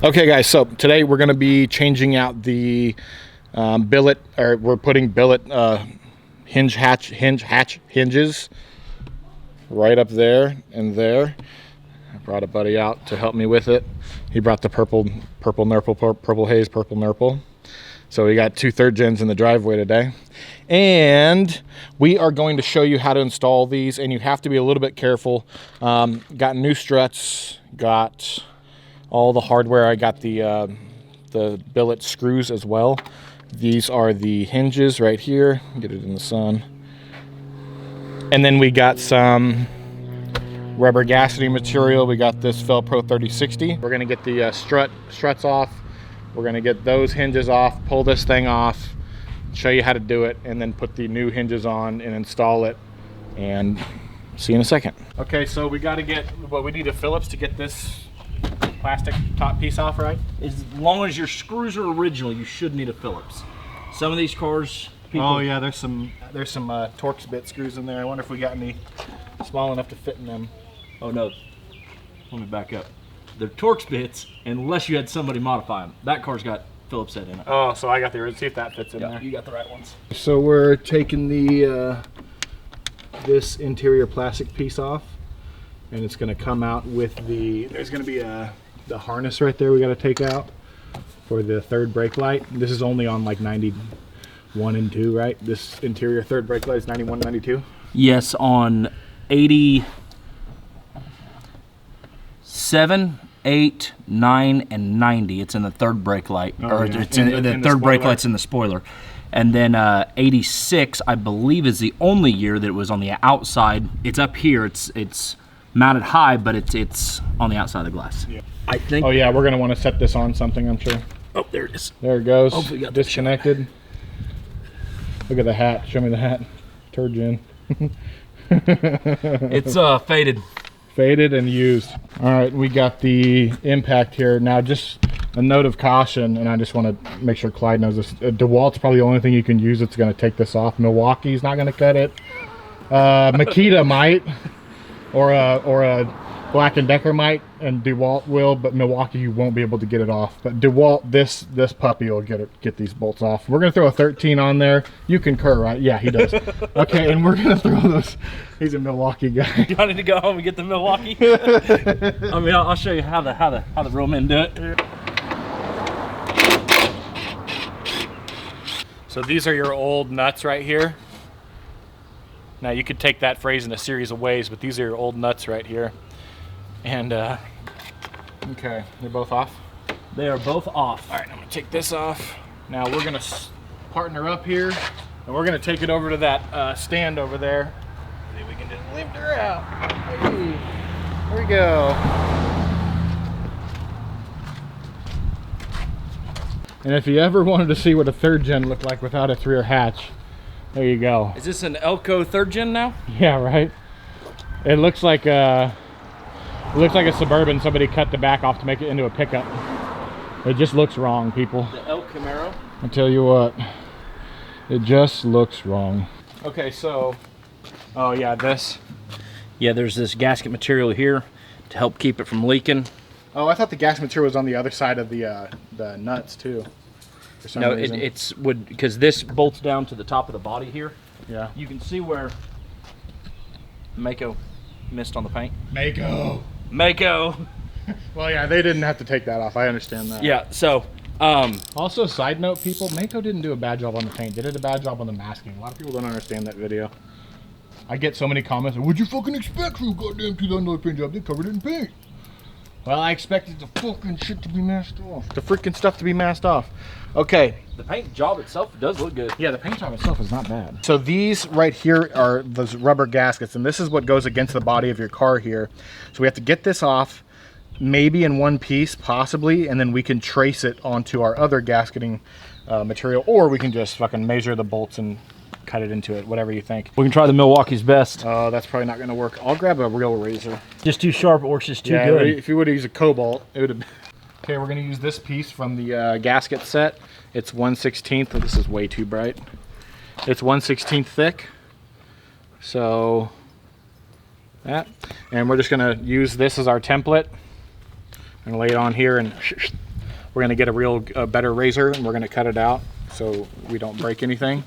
Okay guys, so today we're going to be changing out the billet, or we're putting billet hinges right up there and there. I brought a buddy out to help me with it. He brought the purple haze nurple. So we got 2 3rd gens in the driveway today. And we are going to show you how to install these, and you have to be a little bit careful. Got new struts, got all the hardware. I got the billet screws as well. These are the hinges right here. Get it in the sun. And then we got some rubber gasketing material. We got this Velcro 3060. We're gonna get the struts off. We're gonna get those hinges off, pull this thing off, show you how to do it, and then put the new hinges on and install it. And see you in a second. Okay, so we got to get, well, we need a Phillips to get this plastic top piece off, right? As long as your screws are original, you should need a Phillips. Some of these cars, people... Oh yeah, there's some Torx bit screws in there. I wonder if we got any small enough to fit in them. Oh no, let me back up. They're Torx bits unless you had somebody modify them. That car's got Phillips head in it. Oh, so I got the, see if that fits in there. You got the right ones. So we're taking the this interior plastic piece off, and it's going to come out with the, there's going to be the harness right there we got to take out for the 3rd brake light. This is only on like 91 and 2, right? This interior 3rd brake light is 91, 92? Yes, on 87, 8, 9, and 90. It's in the 3rd brake light. Oh, or yeah. it's in the 3rd brake light's in the spoiler. And then 86, I believe, is the only year that it was on the outside. It's up here. It's mounted high, but it's on the outside of the glass. Yeah. I think. Oh yeah, we're gonna want to set this on something, I'm sure. Oh, there it is. There it goes. Hopefully got disconnected. Look at the hat. Show me the hat. Turgin. It's faded. Faded and used. All right, we got the impact here. Now, just a note of caution, and I just want to make sure Clyde knows this. DeWalt's probably the only thing you can use that's going to take this off. Milwaukee's not going to cut it. Makita might, or a Black & Decker might, and DeWalt will, but Milwaukee you won't be able to get it off. But DeWalt, this puppy will get these bolts off. We're gonna throw a 13 on there. You concur, right? Yeah, he does. Okay, and we're gonna throw those. He's a Milwaukee guy. Do I need to go home and get the Milwaukee? I mean, I'll show you how the real men do it. So these are your old nuts right here. Now you could take that phrase in a series of ways, but these are your old nuts right here. And okay, they're both off. They are both off. All right, I'm gonna take this off. Now we're gonna partner up here, and we're gonna take it over to that stand over there. See if we can just lift her out. Hey, there we go. And if you ever wanted to see what a 3rd gen looked like without a 3-rear hatch, there you go. Is this an Elko 3rd gen now? Yeah, right. It looks like a Suburban. Somebody cut the back off to make it into a pickup. It just looks wrong, people. The El Camaro? I tell you what, it just looks wrong. Okay, so, oh yeah, this. Yeah, there's this gasket material here to help keep it from leaking. Oh, I thought the gasket material was on the other side of the nuts too. For some reason. It's because this bolts down to the top of the body here. Yeah. You can see where Mako missed on the paint. Mako. Well, yeah, they didn't have to take that off. I understand that. Yeah. So. Also, side note, people, Mako didn't do a bad job on the paint. They did a bad job on the masking. A lot of people don't understand that video. I get so many comments. What'd you fucking expect from a goddamn $2,000 paint job? They covered it in paint. Well, I expected the fucking shit to be masked off. The freaking stuff to be masked off. Okay. The paint job itself does look good. Yeah, the paint job itself is not bad. So these right here are those rubber gaskets, and this is what goes against the body of your car here. So we have to get this off, maybe in one piece, possibly, and then we can trace it onto our other gasketing material, or we can just fucking measure the bolts and cut it into it, whatever you think. We can try the Milwaukee's best. Oh, that's probably not going to work. I'll grab a real razor. Just too sharp or just too good. If you would have used a Cobalt, it would have been... Okay, we're going to use this piece from the gasket set. It's 1/16. This is way too bright. It's 1/16 thick. So that, and we're just going to use this as our template and lay it on here and we're gonna get a better razor, and we're gonna cut it out so we don't break anything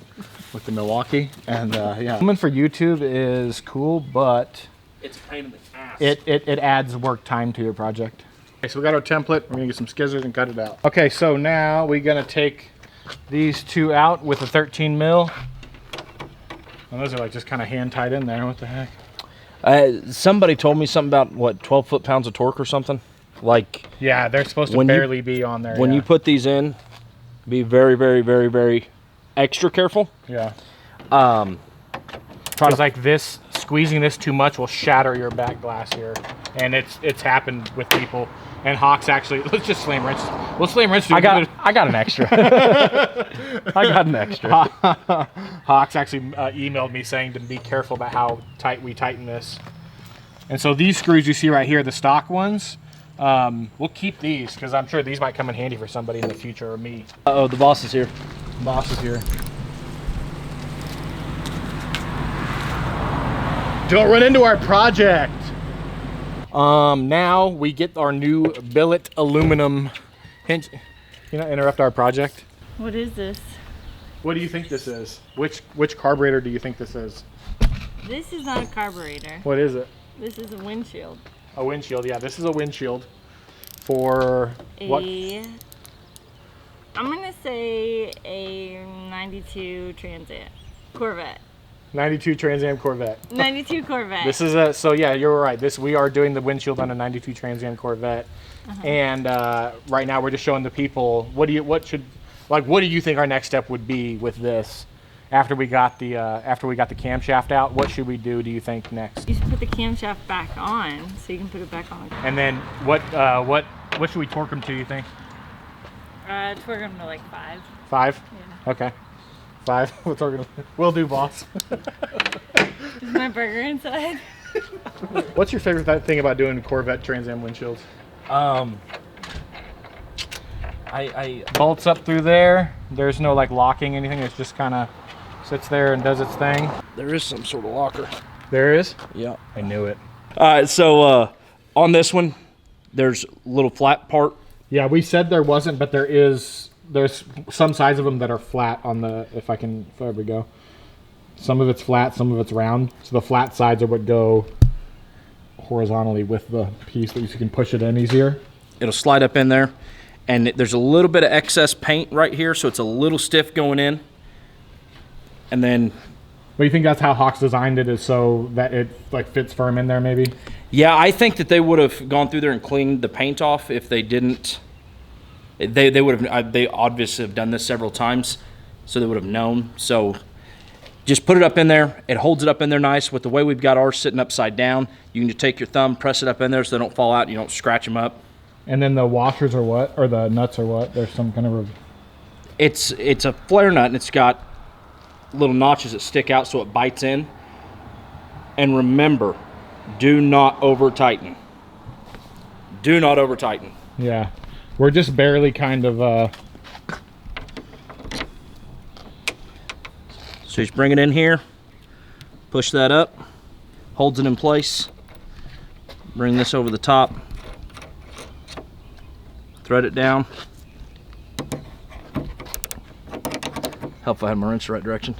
with the Milwaukee. And yeah, filming for YouTube is cool, but it's a pain in the ass. It adds work time to your project. Okay, so we got our template. We're gonna get some scissors and cut it out. Okay, so now we're gonna take these two out with a 13 mil. And those are like just kind of hand tied in there. What the heck? Somebody told me something about what 12 foot-pounds of torque or something. Like, yeah, they're supposed to barely be on there. When you put these in, be very, very, very, very extra careful. Yeah. Because like this, squeezing this too much will shatter your back glass here, and it's happened with people. And Hawks actually, let's just slam wrench. We'll slam wrench. I got an extra. I got an extra. Hawks actually emailed me saying to be careful about how tight we tighten this. And so these screws you see right here, the stock ones, we'll keep these because I'm sure these might come in handy for somebody in the future or me. Uh-oh, the boss is here. The boss is here. Don't run into our project. Now we get our new billet aluminum hinge. You know, interrupt our project. What is this? What do you think this is? Which carburetor do you think this is? This is not a carburetor. What is it? This is a windshield. A windshield, yeah. This is a windshield for what? I'm gonna say a 92 Trans Am Corvette. 92 Trans Am Corvette. 92 Corvette. This is a, so yeah, you're right. We are doing the windshield on a 92 Trans Am Corvette. And right now we're just showing the people, what do you think our next step would be with this? After we got the camshaft out, what should we do you think next? You should put the camshaft back on so you can put it back on. And then what should we torque them to, you think? Torque them to like 5. 5? Yeah. Okay. 5. We'll torque them. Will do, boss. Is my burger inside? What's your favorite thing about doing Corvette Trans Am windshields? I Bolts up through there. There's no like locking anything. It just kind of sits there and does its thing. there is some sort of locker. There is? Yeah. I knew it. All right, so on this one, there's a little flat part. Yeah, we said there wasn't, but there's some sides of them that are flat on the, if there we go. Some of it's flat, some of it's round. So the flat sides are what go horizontally with the piece that you can push it in easier. It'll slide up in there, and there's a little bit of excess paint right here, so it's a little stiff going in. And then, But you think that's how Hawks designed it, is so that it like fits firm in there maybe? yeah, I think that they would have gone through there and cleaned the paint off if they didn't. They would have. They obviously have done this several times, so they would have known. So just put it up in there. It holds it up in there nice. With the way we've got ours sitting upside down, you can just take your thumb, press it up in there so they don't fall out. You don't scratch them up. And then the washers are what? Or the nuts are what? There's some kind of... It's a flare nut, and it's got little notches that stick out so it bites in. And remember, do not over tighten. Do not over tighten. Yeah. We're just barely kind of... So just bring it in here, push that up, holds it in place, bring this over the top, thread it down. Help if I had my wrench the right direction.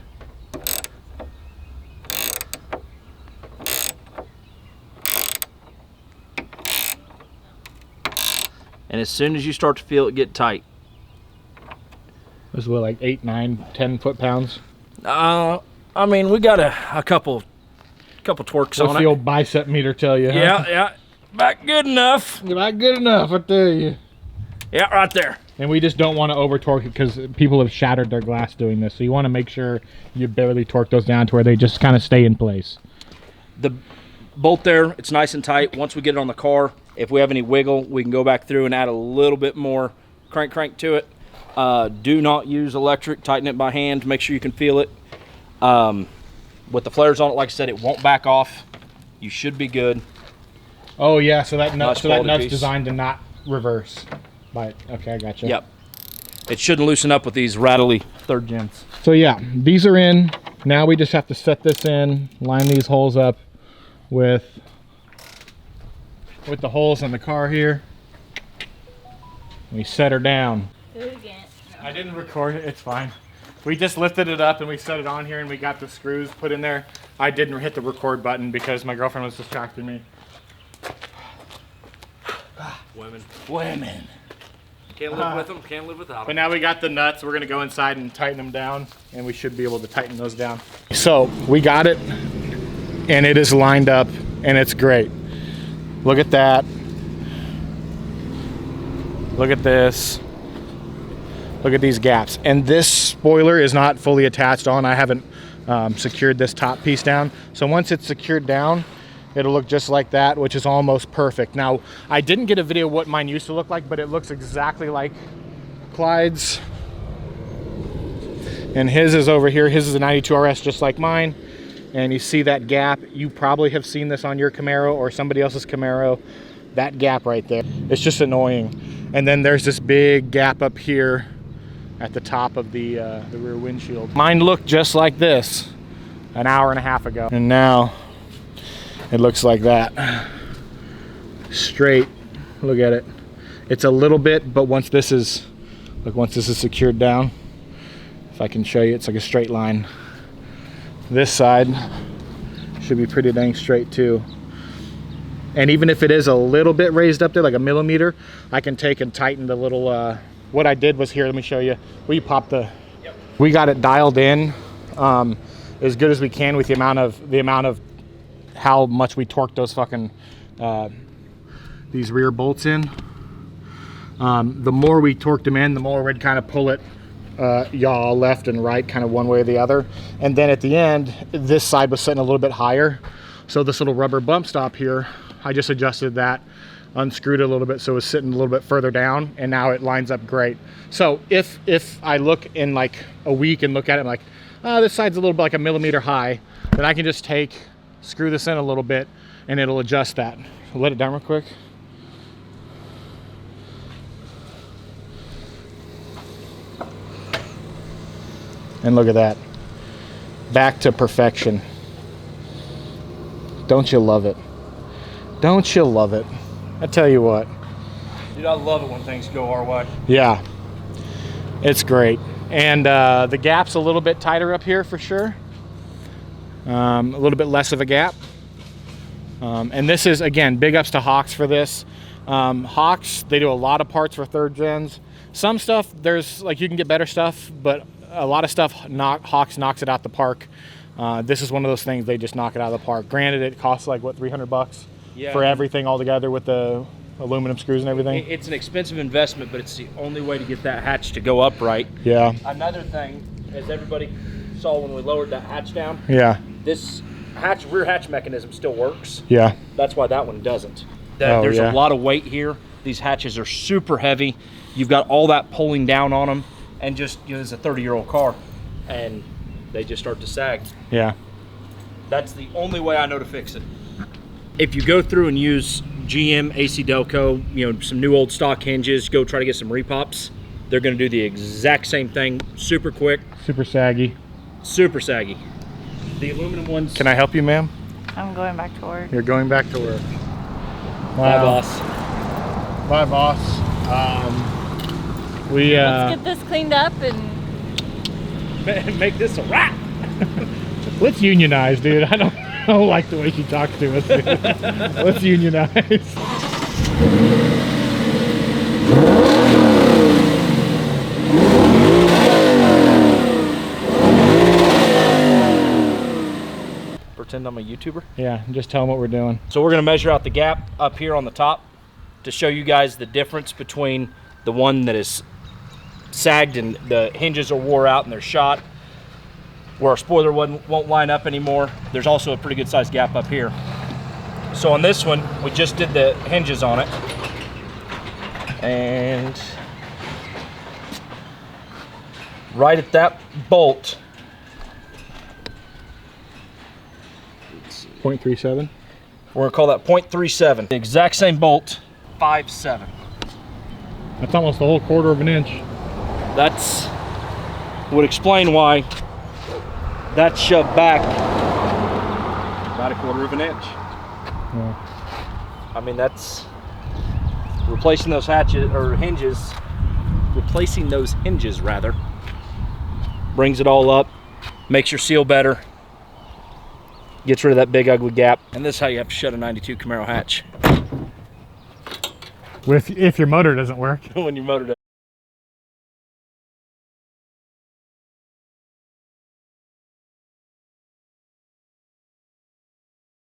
And as soon as you start to feel it get tight. This is what, like 8, 9, 10 foot-pounds? I mean, we got a couple torques What's on the it. old bicep meter tell you? Huh? Yeah, about good enough. Not good enough, I tell you. Yeah, right there. And we just don't want to over torque it because people have shattered their glass doing this. So you want to make sure you barely torque those down to where they just kind of stay in place. The bolt there, it's nice and tight. Once we get it on the car, if we have any wiggle, we can go back through and add a little bit more crank to it. Do not use electric. Tighten it by hand to make sure you can feel it. With the flares on it, like I said, it won't back off. You should be good. Oh yeah, so that Nice nut's quality piece. designed to not reverse. But okay, I gotcha. Yep. It shouldn't loosen up with these rattly third gens. So yeah, these are in. Now we just have to set this in, line these holes up with the holes in the car here. We set her down. Do it again. I didn't record it, it's fine. We just lifted it up and we set it on here and we got the screws put in there. I didn't hit the record button because my girlfriend was distracting me. Women. Can't live with them, can't live without But them. now we got the nuts. We're gonna go inside and tighten them down, and we should be able to tighten those down. So we got it, and it is lined up, and it's great. Look at that. Look at this. Look at these gaps. And this spoiler is not fully attached on. I haven't secured this top piece down. So once it's secured down, it'll look just like that, which is almost perfect. Now, I didn't get a video of what mine used to look like, but it looks exactly like Clyde's. And his is over here. His is a 92 RS, just like mine. And you see that gap. You probably have seen this on your Camaro or somebody else's Camaro. That gap right there. It's just annoying. And then there's this big gap up here at the top of the rear windshield. Mine looked just like this an hour and a half ago. And now, it looks like that. Straight. Look at it. It's a little bit, but once this is secured down, if I can show you, it's like a straight line. This side should be pretty dang straight too. And even if it is a little bit raised up there, like a millimeter, I can take and tighten the little, what I did was here, let me show you. We popped the, we got it dialed in as good as we can with the amount of how much we torqued those fucking these rear bolts in. The more we torqued them in, the more we'd kind of pull it yaw left and right, kind of one way or the other. And then at the end, this side was sitting a little bit higher, so this little rubber bump stop here, I just adjusted that, unscrewed it a little bit so it was sitting a little bit further down, and now it lines up great. So if I look in like a week and look at it, I'm like, oh, this side's a little bit like a millimeter high, then I can just screw this in a little bit and it'll adjust that. Let it down real quick. And look at that. Back to perfection. Don't you love it? Don't you love it? I tell you what. Dude, I love it when things go our way. Yeah. It's great. And the gap's a little bit tighter up here for sure. A little bit less of a gap. And this is, again, big ups to Hawks for this. Hawks, they do a lot of parts for third gens. Some stuff, there's like, you can get better stuff, but a lot of stuff, Hawks knocks it out the park. This is one of those things, they just knock it out of the park. Granted, it costs like, what, 300 bucks for everything all together with the aluminum screws and everything? It's an expensive investment, but it's the only way to get that hatch to go upright. Yeah. Another thing, as everybody saw when we lowered that hatch down, Yeah. this rear hatch mechanism still works. Yeah. That's why that one doesn't. Oh, There's yeah. a lot of weight here. These hatches are super heavy. You've got all that pulling down on them, and just, you know, it's a 30-year-old car, and they just start to sag. Yeah. That's the only way I know to fix it. If you go through and use GM, AC Delco, you know, some new old stock hinges, go try to get some repops, they're gonna do the exact same thing, super quick, Super saggy. super saggy. The aluminum ones. Can I help you, ma'am? I'm going back to work. You're going back to work. Bye, boss. Bye, boss. Let's get this cleaned up and Make this a wrap. Let's unionize, dude. I don't like the way she talks to us, dude. Let's unionize. Pretend I'm a YouTuber. Yeah, just tell them what we're doing. So we're gonna measure out the gap up here on the top to show you guys the difference between the one that is sagged and the hinges are wore out and they're shot, where our spoiler won't line up anymore. There's also a pretty good sized gap up here. So on this one, we just did the hinges on it, and right at that bolt, 0.37. we're gonna call that 0.37. The exact same bolt, 5.7. That's almost a whole quarter of an inch. That's would explain why that's shoved back about a quarter of an inch. Yeah. I mean, that's replacing those hatches or hinges replacing those hinges rather. Brings it all up, makes your seal better, gets rid of that big ugly gap, and this is how you have to shut a 92 Camaro hatch. If your motor doesn't work. When your motor does.